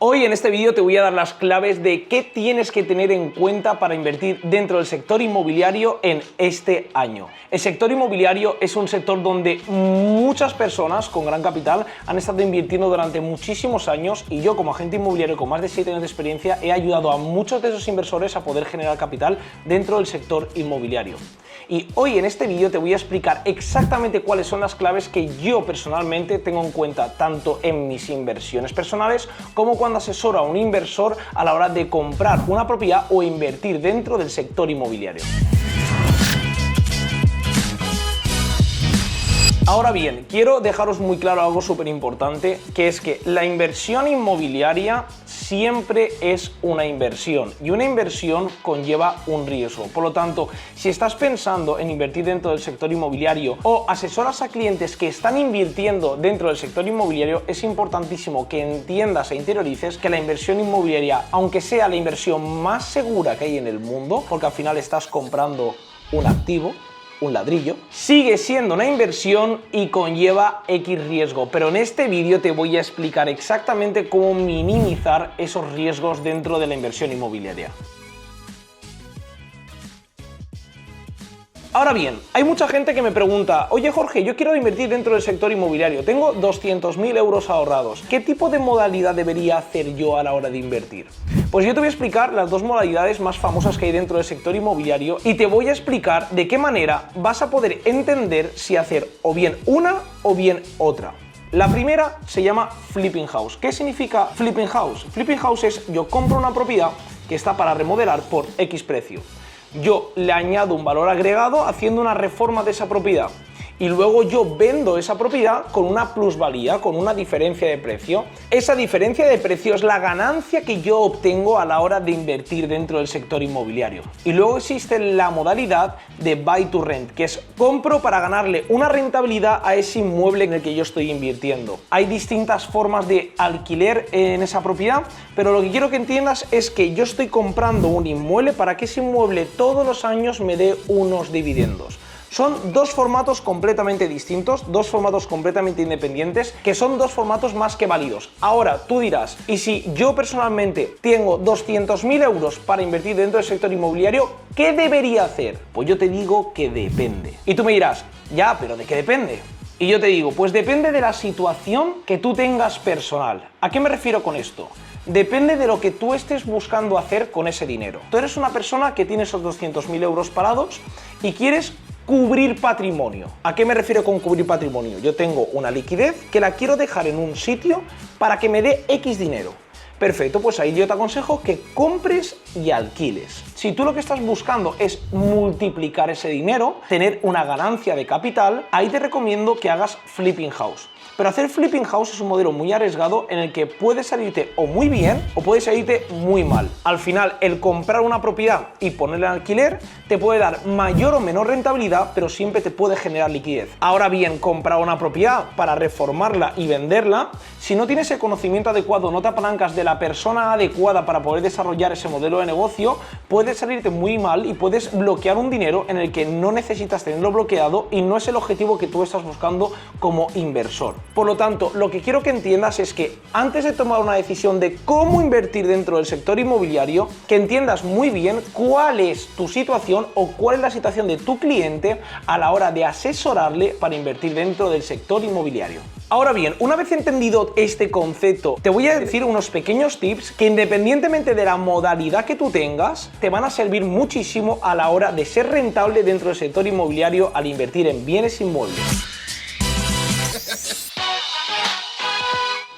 Hoy en este vídeo te voy a dar las claves de qué tienes que tener en cuenta para invertir dentro del sector inmobiliario en este año. El sector inmobiliario es un sector donde muchas personas con gran capital han estado invirtiendo durante muchísimos años y yo como agente inmobiliario con más de 7 años de experiencia he ayudado a muchos de esos inversores a poder generar capital dentro del sector inmobiliario. Y hoy en este vídeo te voy a explicar exactamente cuáles son las claves que yo personalmente tengo en cuenta tanto en mis inversiones personales como cuando asesoro a un inversor a la hora de comprar una propiedad o invertir dentro del sector inmobiliario. Ahora bien, quiero dejaros muy claro algo súper importante, que es que la inversión inmobiliaria siempre es una inversión y una inversión conlleva un riesgo. Por lo tanto, si estás pensando en invertir dentro del sector inmobiliario o asesoras a clientes que están invirtiendo dentro del sector inmobiliario, es importantísimo que entiendas e interiorices que la inversión inmobiliaria, aunque sea la inversión más segura que hay en el mundo, porque al final estás comprando un activo, un ladrillo, sigue siendo una inversión y conlleva X riesgo, pero en este vídeo te voy a explicar exactamente cómo minimizar esos riesgos dentro de la inversión inmobiliaria. Ahora bien, hay mucha gente que me pregunta, oye Jorge, yo quiero invertir dentro del sector inmobiliario, tengo 200.000 euros ahorrados, ¿qué tipo de modalidad debería hacer yo a la hora de invertir? Pues yo te voy a explicar las dos modalidades más famosas que hay dentro del sector inmobiliario y te voy a explicar de qué manera vas a poder entender si hacer o bien una o bien otra. La primera se llama Flipping House. ¿Qué significa Flipping House? Flipping House es yo compro una propiedad que está para remodelar por X precio. Yo le añado un valor agregado haciendo una reforma de esa propiedad y luego yo vendo esa propiedad con una plusvalía, con una diferencia de precio. Esa diferencia de precio es la ganancia que yo obtengo a la hora de invertir dentro del sector inmobiliario. Y luego existe la modalidad de Buy to Rent, que es compro para ganarle una rentabilidad a ese inmueble en el que yo estoy invirtiendo. Hay distintas formas de alquiler en esa propiedad, pero lo que quiero que entiendas es que yo estoy comprando un inmueble para que ese inmueble todos los años me dé unos dividendos. Son dos formatos completamente distintos, dos formatos completamente independientes, que son dos formatos más que válidos. Ahora, tú dirás, ¿y si yo personalmente tengo 200.000 euros para invertir dentro del sector inmobiliario, qué debería hacer? Pues yo te digo que depende. Y tú me dirás, ya, pero ¿de qué depende? Y yo te digo, pues depende de la situación que tú tengas personal. ¿A qué me refiero con esto? Depende de lo que tú estés buscando hacer con ese dinero. Tú eres una persona que tiene esos 200.000 euros parados y quieres cubrir patrimonio. ¿A qué me refiero con cubrir patrimonio? Yo tengo una liquidez que la quiero dejar en un sitio para que me dé X dinero. Perfecto, pues ahí yo te aconsejo que compres y alquiles. Si tú lo que estás buscando es multiplicar ese dinero, tener una ganancia de capital, ahí te recomiendo que hagas Flipping House. Pero hacer Flipping House es un modelo muy arriesgado en el que puede salirte o muy bien o puede salirte muy mal. Al final, el comprar una propiedad y ponerla en alquiler te puede dar mayor o menor rentabilidad, pero siempre te puede generar liquidez. Ahora bien, comprar una propiedad para reformarla y venderla, si no tienes el conocimiento adecuado, no te apalancas de la persona adecuada para poder desarrollar ese modelo de negocio, puede salirte muy mal y puedes bloquear un dinero en el que no necesitas tenerlo bloqueado y no es el objetivo que tú estás buscando como inversor. Por lo tanto, lo que quiero que entiendas es que antes de tomar una decisión de cómo invertir dentro del sector inmobiliario, que entiendas muy bien cuál es tu situación o cuál es la situación de tu cliente a la hora de asesorarle para invertir dentro del sector inmobiliario. Ahora bien, una vez entendido este concepto, te voy a decir unos pequeños tips que independientemente de la modalidad que tú tengas, te van a servir muchísimo a la hora de ser rentable dentro del sector inmobiliario al invertir en bienes inmuebles.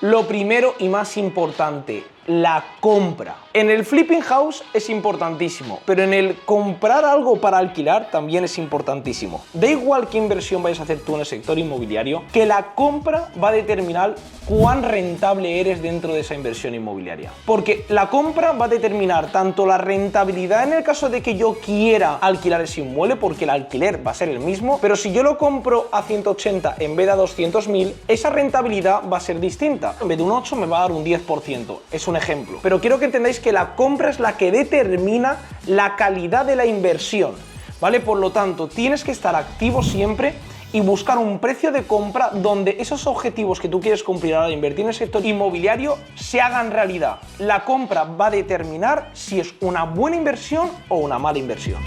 Lo primero y más importante, la compra. En el Flipping House es importantísimo, pero en el comprar algo para alquilar también es importantísimo. Da igual qué inversión vayas a hacer tú en el sector inmobiliario, que la compra va a determinar cuán rentable eres dentro de esa inversión inmobiliaria. Porque la compra va a determinar tanto la rentabilidad en el caso de que yo quiera alquilar ese inmueble, porque el alquiler va a ser el mismo, pero si yo lo compro a 180 en vez de a 200.000, esa rentabilidad va a ser distinta. En vez de un 8 me va a dar un 10%. Es un ejemplo. Pero quiero que entendáis que la compra es la que determina la calidad de la inversión, ¿vale? Por lo tanto, tienes que estar activo siempre y buscar un precio de compra donde esos objetivos que tú quieres cumplir ahora de invertir en el sector inmobiliario se hagan realidad. La compra va a determinar si es una buena inversión o una mala inversión.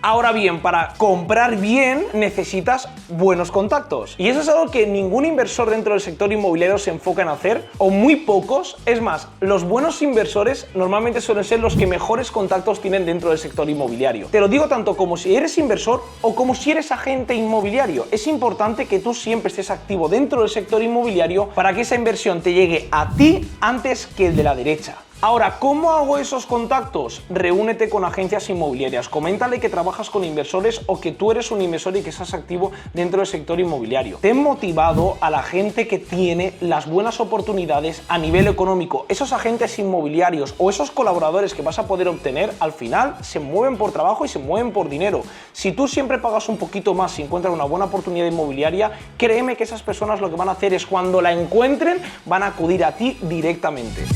Ahora bien, para comprar bien necesitas buenos contactos. Y eso es algo que ningún inversor dentro del sector inmobiliario se enfoca en hacer, o muy pocos. Es más, los buenos inversores normalmente suelen ser los que mejores contactos tienen dentro del sector inmobiliario. Te lo digo tanto como si eres inversor o como si eres agente inmobiliario. Es importante que tú siempre estés activo dentro del sector inmobiliario para que esa inversión te llegue a ti antes que el de la derecha. Ahora, ¿cómo hago esos contactos? Reúnete con agencias inmobiliarias, coméntale que trabajas con inversores o que tú eres un inversor y que estás activo dentro del sector inmobiliario. Ten motivado a la gente que tiene las buenas oportunidades a nivel económico. Esos agentes inmobiliarios o esos colaboradores que vas a poder obtener, al final se mueven por trabajo y se mueven por dinero. Si tú siempre pagas un poquito más si encuentras una buena oportunidad inmobiliaria, créeme que esas personas lo que van a hacer es cuando la encuentren, van a acudir a ti directamente.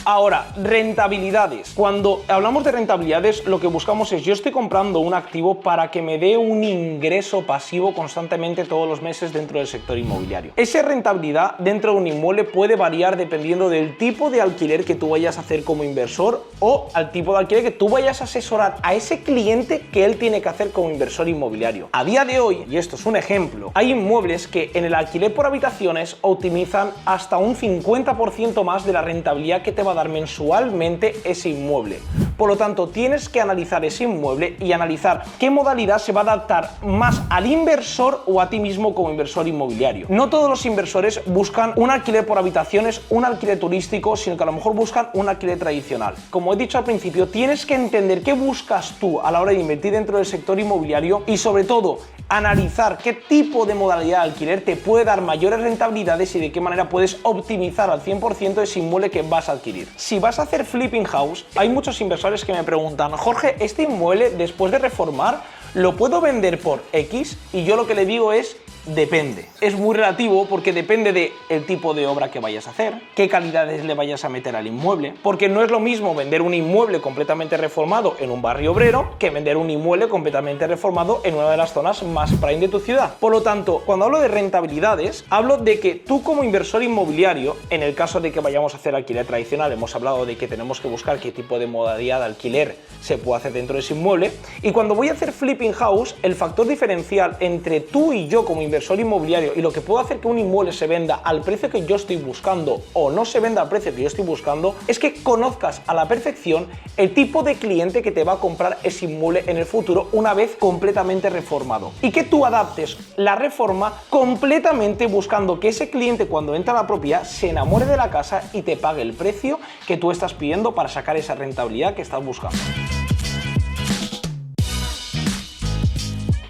Ahora, rentabilidades. Cuando hablamos de rentabilidades, lo que buscamos es, yo estoy comprando un activo para que me dé un ingreso pasivo constantemente todos los meses dentro del sector inmobiliario. Esa rentabilidad dentro de un inmueble puede variar dependiendo del tipo de alquiler que tú vayas a hacer como inversor o al tipo de alquiler que tú vayas a asesorar a ese cliente que él tiene que hacer como inversor inmobiliario. A día de hoy, y esto es un ejemplo, hay inmuebles que en el alquiler por habitaciones optimizan hasta un 50% más de la rentabilidad que te va a dar mensualmente ese inmueble. Por lo tanto, tienes que analizar ese inmueble y analizar qué modalidad se va a adaptar más al inversor o a ti mismo como inversor inmobiliario. No todos los inversores buscan un alquiler por habitaciones, un alquiler turístico, sino que a lo mejor buscan un alquiler tradicional. Como he dicho al principio, tienes que entender qué buscas tú a la hora de invertir dentro del sector inmobiliario y sobre todo analizar qué tipo de modalidad de alquiler te puede dar mayores rentabilidades y de qué manera puedes optimizar al 100% ese inmueble que vas a adquirir. Si vas a hacer flipping house, hay muchos inversores que me preguntan, Jorge, este inmueble después de reformar, ¿lo puedo vender por X? Y yo lo que le digo es, depende. Es muy relativo porque depende del tipo de obra que vayas a hacer, qué calidades le vayas a meter al inmueble, porque no es lo mismo vender un inmueble completamente reformado en un barrio obrero que vender un inmueble completamente reformado en una de las zonas más prime de tu ciudad. Por lo tanto, cuando hablo de rentabilidades, hablo de que tú como inversor inmobiliario, en el caso de que vayamos a hacer alquiler tradicional, hemos hablado de que tenemos que buscar qué tipo de modalidad de alquiler se puede hacer dentro de ese inmueble, y cuando voy a hacer flipping house, el factor diferencial entre tú y yo como inversor inmobiliario y lo que puede hacer que un inmueble se venda al precio que yo estoy buscando o no se venda al precio que yo estoy buscando es que conozcas a la perfección el tipo de cliente que te va a comprar ese inmueble en el futuro una vez completamente reformado y que tú adaptes la reforma completamente buscando que ese cliente cuando entra a la propiedad se enamore de la casa y te pague el precio que tú estás pidiendo para sacar esa rentabilidad que estás buscando.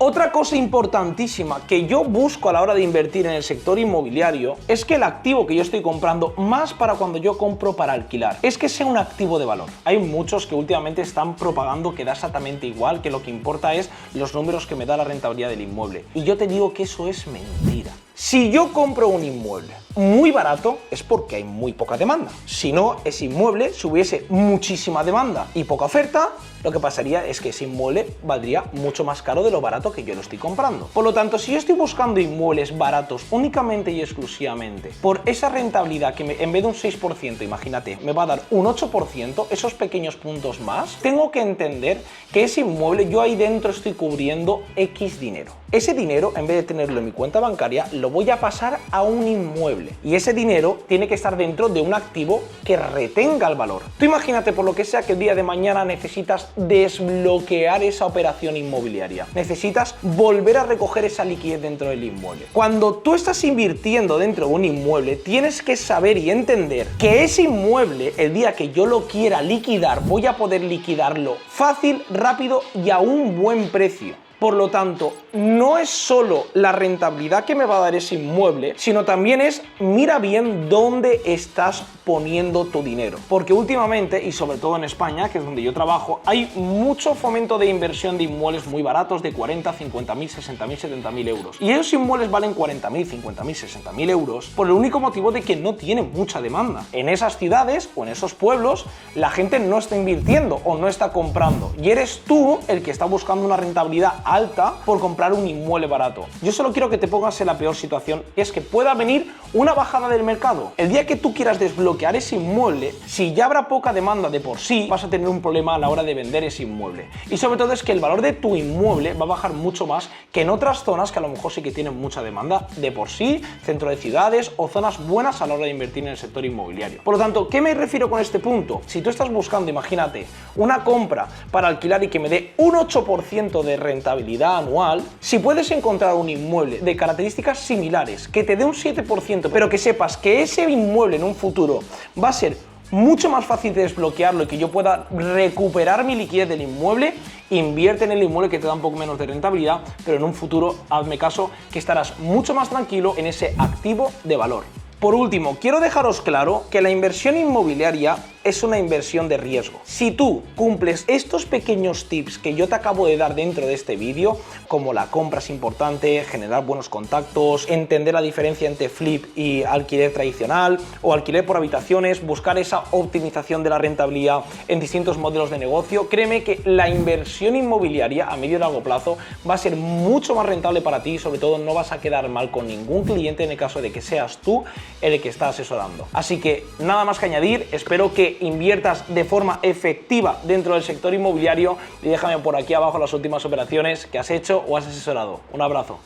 Otra cosa importantísima que yo busco a la hora de invertir en el sector inmobiliario es que el activo que yo estoy comprando, más para cuando yo compro para alquilar, es que sea un activo de valor. Hay muchos que últimamente están propagando que da exactamente igual, que lo que importa es los números que me da la rentabilidad del inmueble. Y yo te digo que eso es mentira. Si yo compro un inmueble muy barato es porque hay muy poca demanda. Si no, ese inmueble, si hubiese muchísima demanda y poca oferta, lo que pasaría es que ese inmueble valdría mucho más caro de lo barato que yo lo estoy comprando. Por lo tanto, si yo estoy buscando inmuebles baratos únicamente y exclusivamente por esa rentabilidad que en vez de un 6%, imagínate, me va a dar un 8%, esos pequeños puntos más, tengo que entender que ese inmueble yo ahí dentro estoy cubriendo X dinero. Ese dinero, en vez de tenerlo en mi cuenta bancaria, lo voy a pasar a un inmueble. Y ese dinero tiene que estar dentro de un activo que retenga el valor. Tú imagínate por lo que sea que el día de mañana necesitas desbloquear esa operación inmobiliaria. Necesitas volver a recoger esa liquidez dentro del inmueble. Cuando tú estás invirtiendo dentro de un inmueble, tienes que saber y entender que ese inmueble, el día que yo lo quiera liquidar, voy a poder liquidarlo fácil, rápido y a un buen precio. Por lo tanto, no es solo la rentabilidad que me va a dar ese inmueble, sino también es, mira bien dónde estás poniendo tu dinero. Porque últimamente, y sobre todo en España, que es donde yo trabajo, hay mucho fomento de inversión de inmuebles muy baratos, de 40, 50.000, 60.000, 70.000 euros. Y esos inmuebles valen 40.000, 50.000, 60.000 euros por el único motivo de que no tienen mucha demanda. En esas ciudades o en esos pueblos, la gente no está invirtiendo o no está comprando. Y eres tú el que está buscando una rentabilidad alta por comprar un inmueble barato. Yo solo quiero que te pongas en la peor situación, es que pueda venir una bajada del mercado. El día que tú quieras desbloquear ese inmueble, si ya habrá poca demanda de por sí, vas a tener un problema a la hora de vender ese inmueble. Y sobre todo es que el valor de tu inmueble va a bajar mucho más que en otras zonas que a lo mejor sí que tienen mucha demanda de por sí, centro de ciudades o zonas buenas a la hora de invertir en el sector inmobiliario. Por lo tanto, ¿qué me refiero con este punto? Si tú estás buscando, imagínate, una compra para alquilar y que me dé un 8% de rentabilidad anual, si puedes encontrar un inmueble de características similares que te dé un 7%, pero que sepas que ese inmueble en un futuro va a ser mucho más fácil de desbloquearlo y que yo pueda recuperar mi liquidez del inmueble, invierte en el inmueble que te da un poco menos de rentabilidad, pero en un futuro, hazme caso, que estarás mucho más tranquilo en ese activo de valor. Por último, quiero dejaros claro que la inversión inmobiliaria es una inversión de riesgo. Si tú cumples estos pequeños tips que yo te acabo de dar dentro de este vídeo, como la compra es importante, generar buenos contactos, entender la diferencia entre flip y alquiler tradicional o alquiler por habitaciones, buscar esa optimización de la rentabilidad en distintos modelos de negocio, créeme que la inversión inmobiliaria a medio y largo plazo va a ser mucho más rentable para ti y sobre todo no vas a quedar mal con ningún cliente en el caso de que seas tú el que está asesorando. Así que nada más que añadir, espero que inviertas de forma efectiva dentro del sector inmobiliario y déjame por aquí abajo las últimas operaciones que has hecho o has asesorado. Un abrazo.